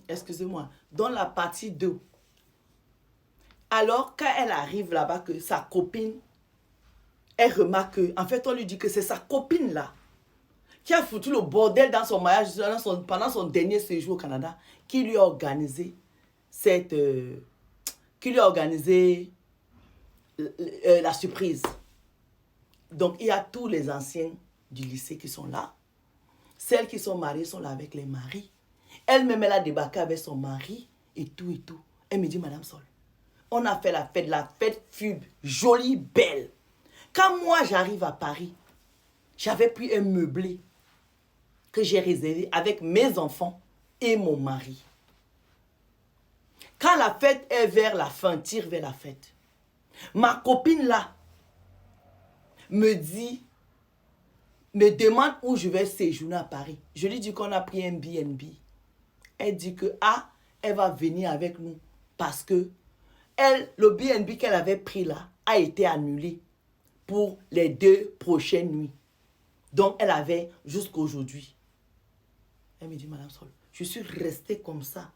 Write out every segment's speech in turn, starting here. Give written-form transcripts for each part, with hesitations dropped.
excusez-moi, dans la partie 2. Alors, quand elle arrive là-bas, que sa copine, elle remarque que, en fait, on lui dit que c'est sa copine là, qui a foutu le bordel dans son mariage pendant son dernier séjour au Canada, qui lui a organisé la surprise. Donc, il y a tous les anciens du lycée qui sont là. Celles qui sont mariées sont là avec les maris. Elle-même, elle a débarqué avec son mari et tout et tout. Elle me dit, Madame Sol, on a fait la fête fut jolie, belle. Quand moi, j'arrive à Paris, j'avais pris un meublé que j'ai réservé avec mes enfants et mon mari. Quand la fête est vers la fin, tire vers la fête. Ma copine là me demande où je vais séjourner à Paris. Je lui dis qu'on a pris un B&B. Elle dit que elle va venir avec nous parce que le B&B qu'elle avait pris là a été annulé pour les 2 prochaines nuits. Donc, elle avait jusqu'aujourd'hui. Elle me dit, Madame Sol, je suis restée comme ça.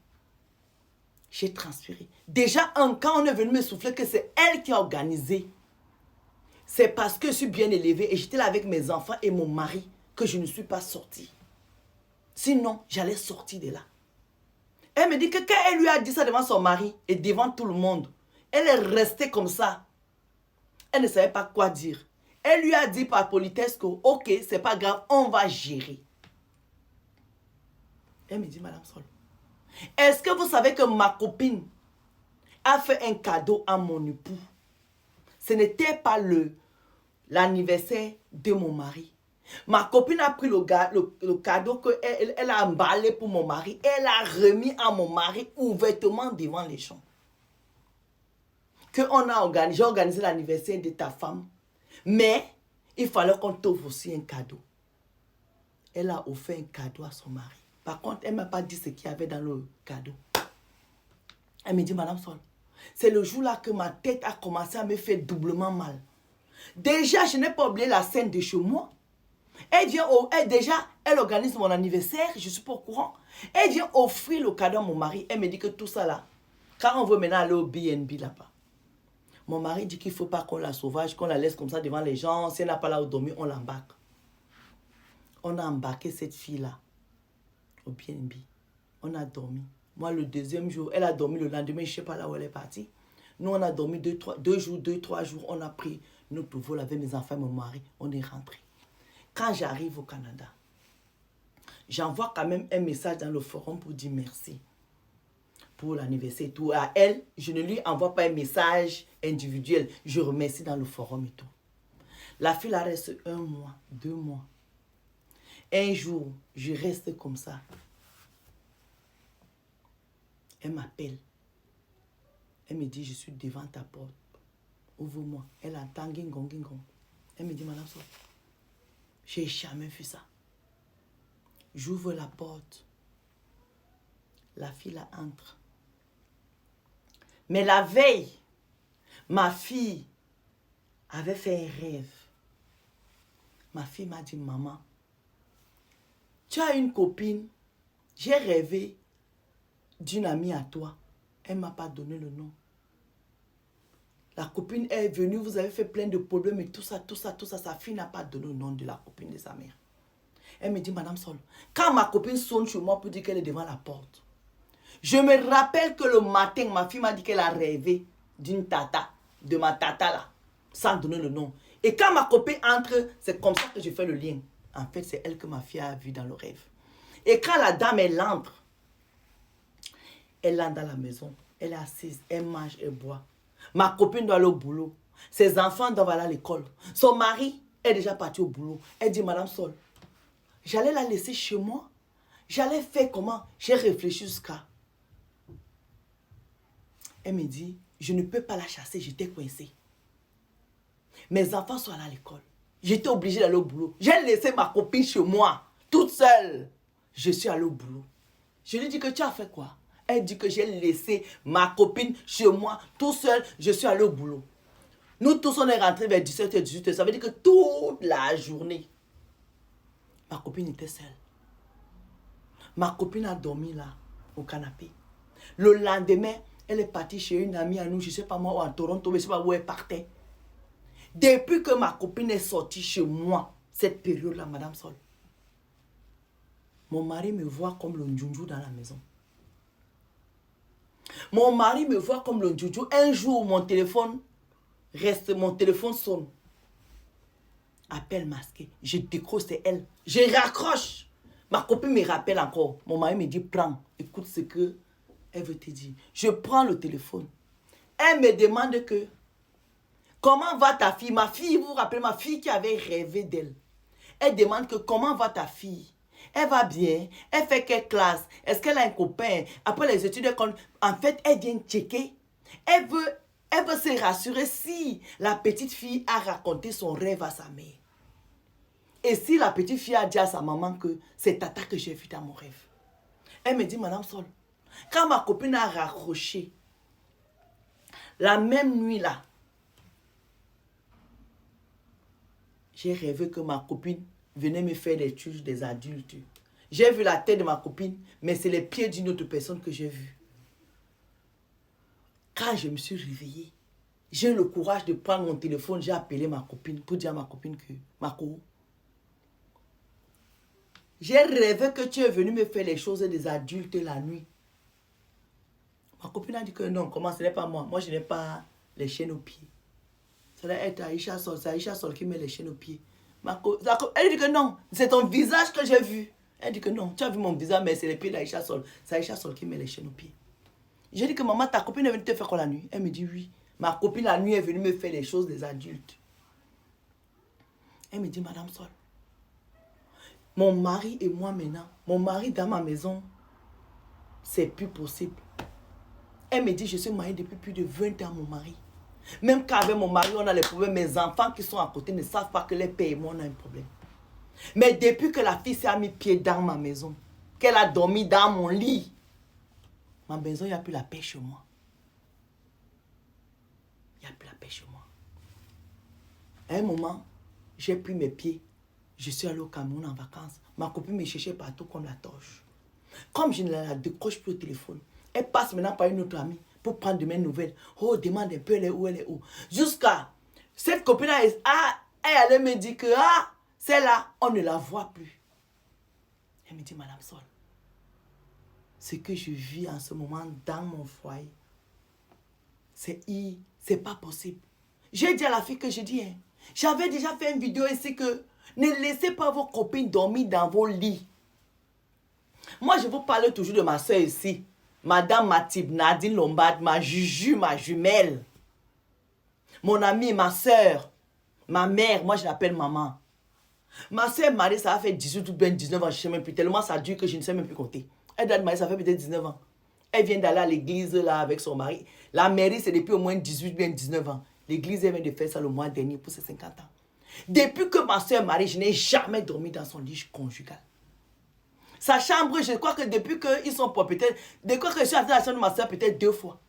J'ai transpiré. Déjà, quand on est venu me souffler que c'est elle qui a organisé, c'est parce que je suis bien élevée et j'étais là avec mes enfants et mon mari que je ne suis pas sortie. Sinon, j'allais sortir de là. Elle me dit que quand elle lui a dit ça devant son mari et devant tout le monde, elle est restée comme ça. Elle ne savait pas quoi dire. Elle lui a dit par politesse que, ok, c'est pas grave, on va gérer. Elle me dit, Madame Sol, est-ce que vous savez que ma copine a fait un cadeau à mon époux? Ce n'était pas l'anniversaire de mon mari. Ma copine a pris le cadeau qu'elle a emballé pour mon mari. Elle a remis à mon mari ouvertement devant les gens. J'ai organisé l'anniversaire de ta femme. Mais il fallait qu'on t'offre aussi un cadeau. Elle a offert un cadeau à son mari. Par contre, elle ne m'a pas dit ce qu'il y avait dans le cadeau. Elle me dit, Madame Sol, c'est le jour-là que ma tête a commencé à me faire doublement mal. Déjà, je n'ai pas oublié la scène de chez moi. Elle organise mon anniversaire, je ne suis pas au courant. Elle vient offrir le cadeau à mon mari. Elle me dit que tout ça là, quand on veut maintenant aller au B&B là-bas, mon mari dit qu'il ne faut pas qu'on la sauvage, qu'on la laisse comme ça devant les gens. Si elle n'a pas là où dormir, on l'embarque. On a embarqué cette fille-là au B&B. On a dormi. Moi, le deuxième jour, elle a dormi le lendemain, je ne sais pas là où elle est partie. Nous, on a dormi 2-3 jours. On a pris notre vol avec mes enfants et mon mari. On est rentré. Quand j'arrive au Canada, j'envoie quand même un message dans le forum pour dire merci pour l'anniversaire et tout. À elle, je ne lui envoie pas un message individuel. Je remercie dans le forum et tout. La fille, là, reste 1 mois, 2 mois. Un jour, je reste comme ça. Elle m'appelle. Elle me dit, je suis devant ta porte. Ouvre-moi. Elle entend guingong, guingong. Elle me dit, Madame Sol, j'ai jamais vu ça. J'ouvre la porte. La fille là entre. Mais la veille, ma fille avait fait un rêve. Ma fille m'a dit, maman, tu as une copine. J'ai rêvé d'une amie à toi. Elle ne m'a pas donné le nom. La copine est venue, vous avez fait plein de problèmes et tout ça. Sa fille n'a pas donné le nom de la copine de sa mère. Elle me dit, Madame Sol, quand ma copine sonne chez moi pour dire qu'elle est devant la porte, je me rappelle que le matin, ma fille m'a dit qu'elle a rêvé d'une tata, de ma tata là, sans donner le nom. Et quand ma copine entre, c'est comme ça que je fais le lien. En fait, c'est elle que ma fille a vue dans le rêve. Et quand la dame, elle entre dans la maison, elle est assise, elle mange, elle boit. Ma copine doit aller au boulot. Ses enfants doivent aller à l'école. Son mari est déjà parti au boulot. Elle dit, Madame Sol, j'allais la laisser chez moi. J'allais faire comment? J'ai réfléchi jusqu'à. Elle me dit, je ne peux pas la chasser, j'étais coincée. Mes enfants sont allés à l'école. J'étais obligée d'aller au boulot. J'ai laissé ma copine chez moi, toute seule. Je suis allée au boulot. Je lui dis que tu as fait quoi? Elle dit que j'ai laissé ma copine chez moi, tout seul. Je suis allée au boulot. Nous tous, on est rentrés vers 17h, 18h. Ça veut dire que toute la journée, ma copine était seule. Ma copine a dormi là. au canapé. Le lendemain, elle est partie chez une amie à nous, je ne sais pas moi, ou à Toronto, je ne sais pas où elle partait. Depuis que ma copine est sortie chez moi, cette période-là, Madame Sol, mon mari me voit comme le Ndjounjou dans la maison. Mon mari me voit comme le Ndjounjou. Un jour, mon téléphone sonne. Appel masqué. Je décroche, c'est elle. Je raccroche. Ma copine me rappelle encore. Mon mari me dit, prends, écoute ce que elle veut te dire. Je prends le téléphone. Elle me demande que, comment va ta fille? Ma fille, vous vous rappelez, ma fille qui avait rêvé d'elle. Elle demande que, comment va ta fille? Elle va bien. Elle fait quelle classe? Est-ce qu'elle a un copain? Après les études, en fait, elle vient checker. Elle veut se rassurer si la petite fille a raconté son rêve à sa mère. Et si la petite fille a dit à sa maman que c'est Tata que j'ai vu dans mon rêve. Elle me dit, Madame Sol, quand ma copine a raccroché, la même nuit là, j'ai rêvé que ma copine venait me faire les tuches des adultes. J'ai vu la tête de ma copine, mais c'est les pieds d'une autre personne que j'ai vu. Quand je me suis réveillée, j'ai eu le courage de prendre mon téléphone, j'ai appelé ma copine pour dire à ma copine que, Marco, j'ai rêvé que tu es venu me faire les choses des adultes la nuit. Ma copine a dit que non, comment, ce n'est pas moi. Moi, je n'ai pas les chaînes aux pieds. Ça doit être Aïcha Sol, c'est Aïcha Sol qui met les chaînes aux pieds. Elle dit que non, c'est ton visage que j'ai vu. Elle dit que non, tu as vu mon visage, mais c'est les pieds d'Aïcha Sol. C'est Aïcha Sol qui met les chaînes aux pieds. J'ai dit que maman, ta copine est venue te faire quoi la nuit? Elle me dit oui. Ma copine la nuit est venue me faire les choses des adultes. Elle me dit, Madame Sol, mon mari et moi maintenant, mon mari dans ma maison, c'est plus possible. Elle me dit, je suis mariée depuis plus de 20 ans, mon mari. Même qu'avec mon mari, on a les problèmes. Mes enfants qui sont à côté ne savent pas que les pères et moi, on a un problème. Mais depuis que la fille s'est mis pied dans ma maison, qu'elle a dormi dans mon lit, ma maison, il n'y a plus la paix chez moi. Il n'y a plus la paix chez moi. À un moment, j'ai pris mes pieds. Je suis allée au Cameroun en vacances. Ma copine me cherchait partout comme la torche. Comme je ne la décroche plus au téléphone, elle passe maintenant par une autre amie pour prendre de mes nouvelles. Oh, demande un peu elle est où. Jusqu'à cette copine-là, elle allait me dire que, celle-là, on ne la voit plus. Elle me dit, Madame Sol, ce que je vis en ce moment dans mon foyer, c'est pas possible. J'ai dit à la fille que j'ai dit, j'avais déjà fait une vidéo ici que ne laissez pas vos copines dormir dans vos lits. Moi, je vous parle toujours de ma soeur ici. Madame Matib, Nadine Lombard, ma juju, ma jumelle. Mon amie, ma soeur, ma mère, moi je l'appelle maman. Ma soeur Marie, ça a fait 18 ou bien 19 ans, je ne sais même plus. Tellement ça dure que je ne sais même plus compter. Elle date Marie, ça fait peut-être 19 ans. Elle vient d'aller à l'église là avec son mari. La mairie, c'est depuis au moins 18 ou bien 19 ans. L'église, elle vient de faire ça le mois dernier pour ses 50 ans. Depuis que ma soeur Marie, je n'ai jamais dormi dans son lit conjugal. Sa chambre, je crois que depuis qu'ils sont propriétaires, depuis que je suis à la chambre de ma soeur peut-être 2 fois.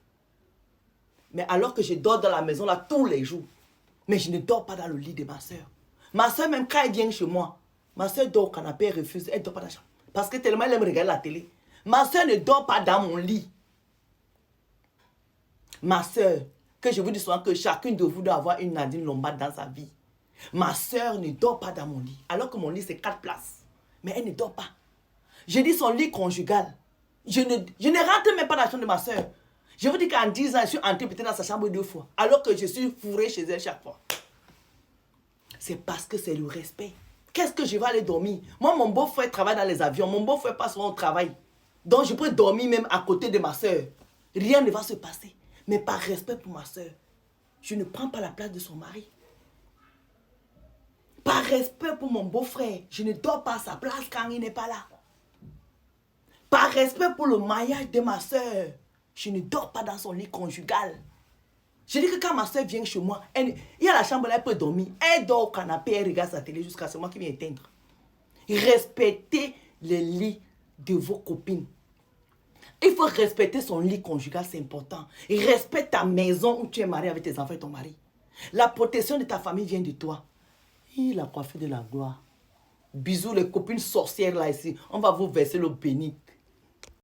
Mais alors que je dors dans la maison là tous les jours. Mais je ne dors pas dans le lit de ma soeur. Ma soeur, même quand elle vient chez moi, ma soeur dort au canapé, elle refuse, elle ne dort pas dans la chambre. Parce que tellement elle aime regarder la télé. Ma soeur ne dort pas dans mon lit. Ma soeur, que je vous dis souvent que chacune de vous doit avoir une Nadine Lombard dans sa vie. Ma soeur ne dort pas dans mon lit. Alors que mon lit c'est 4 places. Mais elle ne dort pas. Je dis son lit conjugal. Je ne rentre même pas dans la chambre de ma soeur. Je vous dis qu'en 10 ans, je suis entrée peut-être dans sa chambre 2 fois. Alors que je suis fourrée chez elle chaque fois. C'est parce que c'est le respect. Qu'est-ce que je vais aller dormir? Moi, mon beau-frère travaille dans les avions. Mon beau-frère passe souvent au travail. Donc, je peux dormir même à côté de ma soeur. Rien ne va se passer. Mais par respect pour ma soeur, je ne prends pas la place de son mari. Par respect pour mon beau-frère, je ne dors pas à sa place quand il n'est pas là. Par respect pour le mariage de ma soeur, je ne dors pas dans son lit conjugal. Je dis que quand ma soeur vient chez moi, il y a la chambre là, elle peut dormir. Elle dort au canapé, elle regarde sa télé jusqu'à ce moment qui vient éteindre. Respectez le lit de vos copines. Il faut respecter son lit conjugal, c'est important. Respecte ta maison où tu es marié avec tes enfants et ton mari. La protection de ta famille vient de toi. Il a coiffé de la gloire. Bisous les copines sorcières là ici. On va vous verser l'eau bénite.